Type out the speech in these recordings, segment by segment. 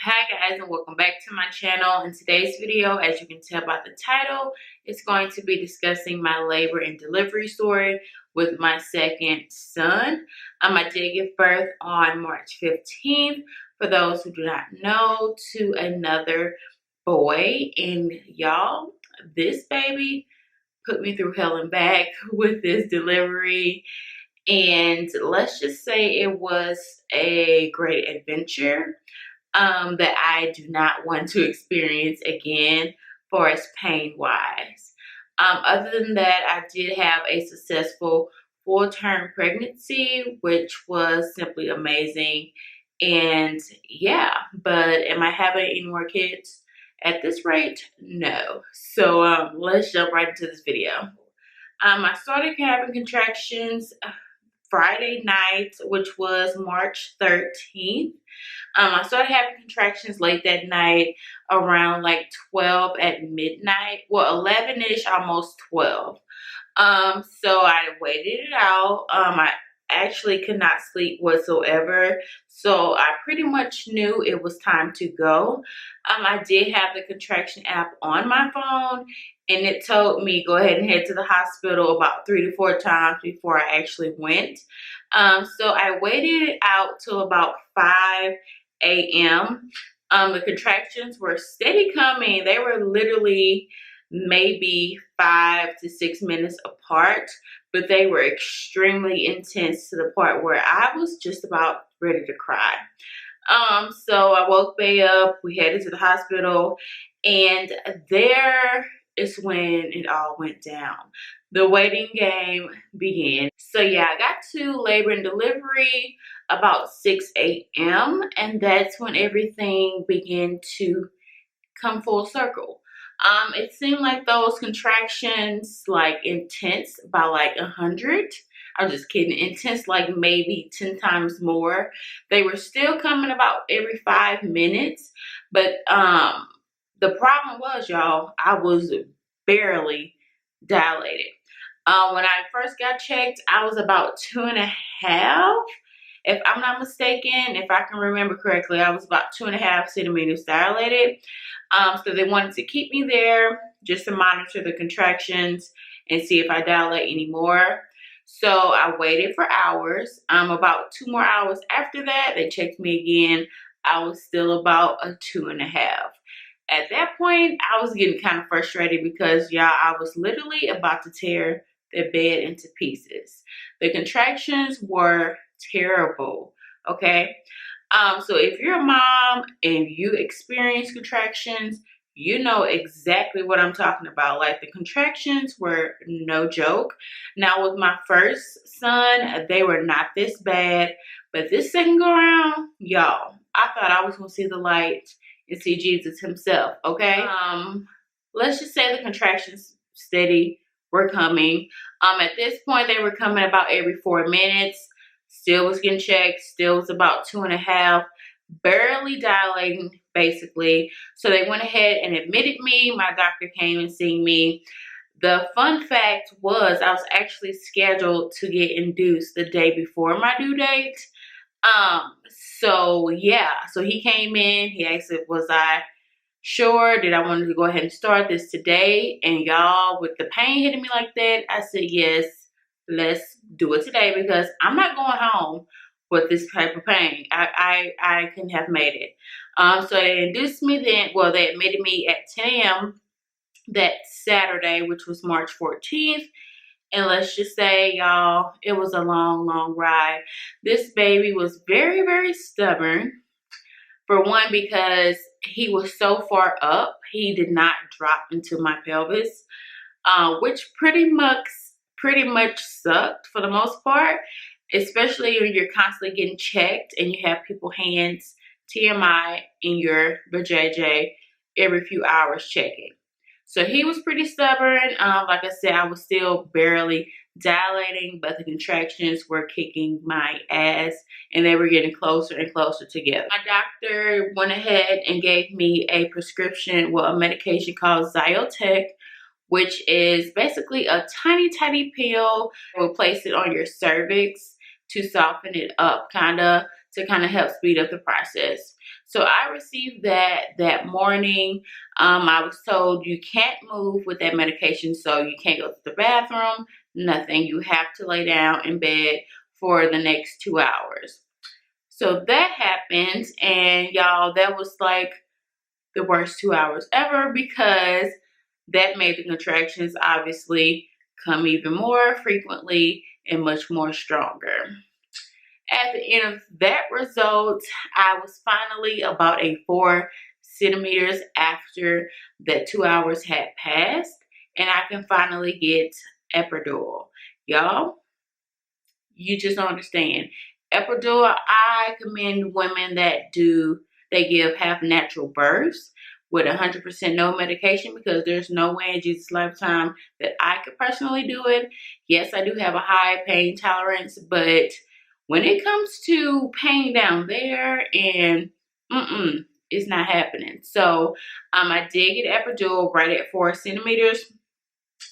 Hi guys, and welcome back to my channel. In today's video, as you can tell by the title, it's going to be discussing my labor and delivery story with my second son. I did give birth on March 15th, for those who do not know, to another boy. And y'all, this baby put me through hell and back with this delivery. And let's just say it was a great adventure that I do not want to experience again for as pain wise. Other than that, I did have a successful full-term pregnancy, which was simply amazing. And yeah, but am I having any more kids at this rate? No. So let's jump right into this video. I started having contractions Friday night, which was March 13th. I started having contractions late that night around like 12 at midnight. Well, 11-ish, almost 12. So I waited it out. I actually could not sleep whatsoever. So I pretty much knew it was time to go. I did have the contraction app on my phone, and it told me go ahead and head to the hospital about 3 to 4 times before I actually went. So I waited it out till about 5 a.m. The contractions were steady coming. They were literally maybe 5 to 6 minutes apart, but they were extremely intense to the part where I was just about ready to cry. So I woke Bay up, we headed to the hospital, and there is when it all went down. The waiting game began. So yeah, I got to labor and delivery about 6 a.m. and that's when everything began to come full circle. It seemed like those contractions like intense by like 100. I'm just kidding. Intense like maybe 10 times more. They were still coming about every 5 minutes, but the problem was, y'all, I was barely dilated. When I first got checked, I was about 2.5. If I'm not mistaken, if I can remember correctly, I was about 2.5 centimeters dilated. So they wanted to keep me there just to monitor the contractions and see if I dilate anymore. So I waited for hours. About 2 more hours after that, they checked me again. I was still about a 2.5. At that point, I was getting kind of frustrated because, y'all, I was literally about to tear the bed into pieces. The contractions were terrible, okay? So if you're a mom and you experience contractions, you know exactly what I'm talking about. Like, the contractions were no joke. Now with my first son, they were not this bad, but this second go around, y'all, I thought I was gonna see the light and see Jesus himself, okay? Let's just say the contractions steady were coming. At this point, they were coming about every 4 minutes. Still was getting checked, still was about 2.5, barely dilating, basically. So they went ahead and admitted me. My doctor came and seen me. The fun fact was I was actually scheduled to get induced the day before my due date. So yeah, so he came in, he asked if was I sure, did I want to go ahead and start this today? And y'all, with the pain hitting me like that, I said, yes, let's do it today because I'm not going home with this type of pain. I couldn't have made it. So they induced me then, well, they admitted me at 10 a.m. that Saturday, which was March 14th. And let's just say, y'all, it was a long, long ride. This baby was very, very stubborn. For one, because he was so far up, he did not drop into my pelvis, which pretty much sucked for the most part, especially when you're constantly getting checked and you have people hands, TMI, in your vajayjay every few hours checking. So he was pretty stubborn. Like I said, I was still barely dilating, but the contractions were kicking my ass and they were getting closer and closer together. My doctor went ahead and gave me a prescription, well, a medication called Zyotec, which is basically a tiny, tiny pill. We'll place it on your cervix to soften it up, to kind of help speed up the process. So I received that morning. I was told you can't move with that medication, so you can't go to the bathroom, nothing. You have to lay down in bed for the next 2 hours. So that happened, and y'all, that was like the worst 2 hours ever, because that made the contractions obviously come even more frequently and much more stronger. At the end of that result, I was finally about 4 centimeters after that 2 hours had passed, and I can finally get epidural. Y'all, you just don't understand. Epidural, I commend women that give half natural births with 100% no medication, because there's no way in Jesus' lifetime that I could personally do it. Yes, I do have a high pain tolerance, but when it comes to pain down there, and it's not happening. So I did get epidural right at 4 centimeters.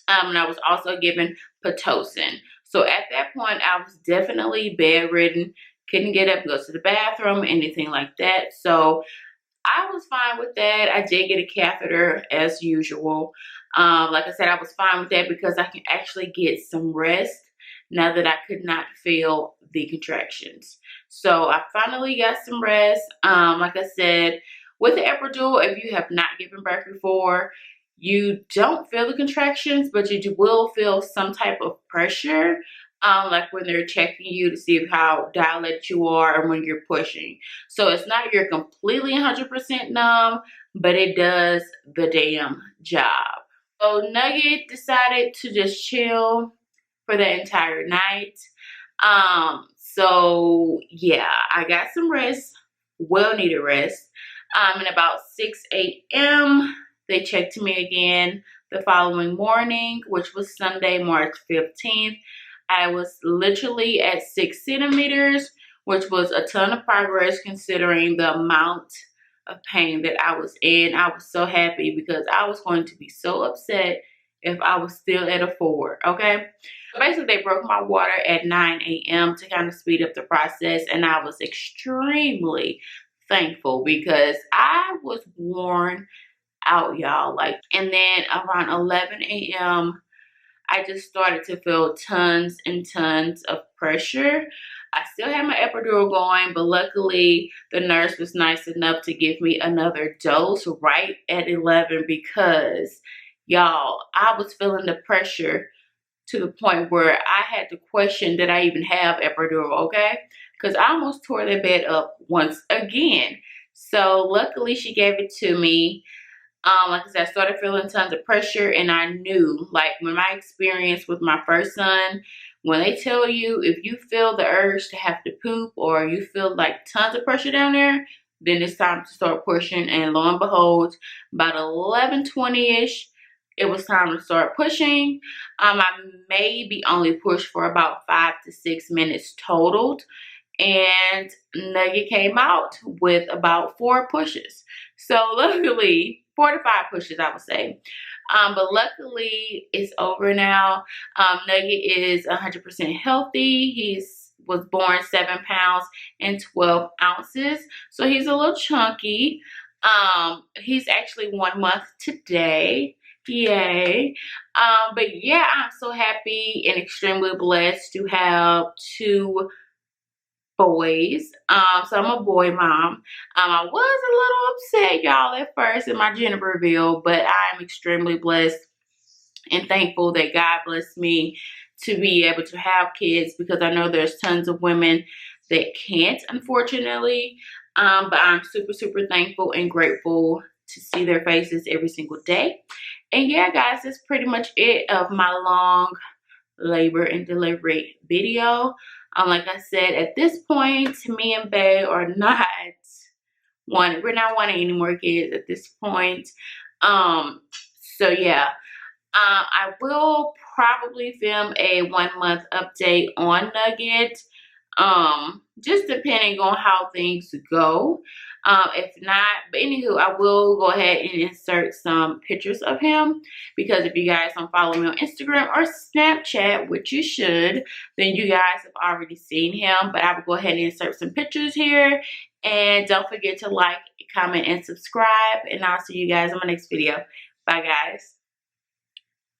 And I was also given Pitocin. So at that point, I was definitely bedridden, couldn't get up and go to the bathroom, anything like that. So I was fine with that. I did get a catheter as usual. Like I said, I was fine with that because I can actually get some rest now that I could not feel the contractions. So I finally got some rest. Like I said, with the epidural, if you have not given birth before, you don't feel the contractions, but you will feel some type of pressure, like when they're checking you to see how dilated you are and when you're pushing. So it's not you're completely 100% numb, but it does the damn job. So Nugget decided to just chill for the entire night. So yeah, I got some rest, well needed rest. And about 6 a.m., they checked me again the following morning, which was Sunday, March 15th. I was literally at 6 centimeters, which was a ton of progress considering the amount of pain that I was in. I was so happy because I was going to be so upset if I was still at a 4, okay? Basically, they broke my water at 9 a.m. to kind of speed up the process, and I was extremely thankful because I was worn out, y'all. And then around 11 a.m., I just started to feel tons and tons of pressure. I still had my epidural going, but luckily the nurse was nice enough to give me another dose right at 11 because, y'all, I was feeling the pressure to the point where I had to question that I even have epidural, okay? Because I almost tore the bed up once again. So luckily she gave it to me. Like I said, I started feeling tons of pressure, and I knew, like, when my experience with my first son, when they tell you if you feel the urge to have to poop or you feel like tons of pressure down there, then it's time to start pushing. And lo and behold, about 11:20ish, it was time to start pushing. I maybe only pushed for about 5 to 6 minutes total, and Nugget came out with about 4 pushes. So luckily, 4 to 5 pushes, I would say. But luckily, it's over now. Nugget is 100% healthy. He was born 7 pounds and 12 ounces. So he's a little chunky. He's actually 1 month today. Yay. But yeah, I'm so happy and extremely blessed to have 2 boys. So I'm a boy mom. I was a little upset, y'all, at first in my gender reveal, but I'm extremely blessed and thankful that God blessed me to be able to have kids, because I know there's tons of women that can't, unfortunately. But I'm super, super thankful and grateful to see their faces every single day. And yeah, guys, that's pretty much it of my long labor and delivery video. Like I said, at this point, me and Bae are not we're not wanting any more kids at this point. So yeah, I will probably film a 1 month update on Nugget, just depending on how things go. If not, but anywho, I will go ahead and insert some pictures of him, because if you guys don't follow me on Instagram or Snapchat, which you should, then you guys have already seen him. But I will go ahead and insert some pictures here, and don't forget to like comment, and subscribe. And I'll see you guys on my next video. Bye, guys.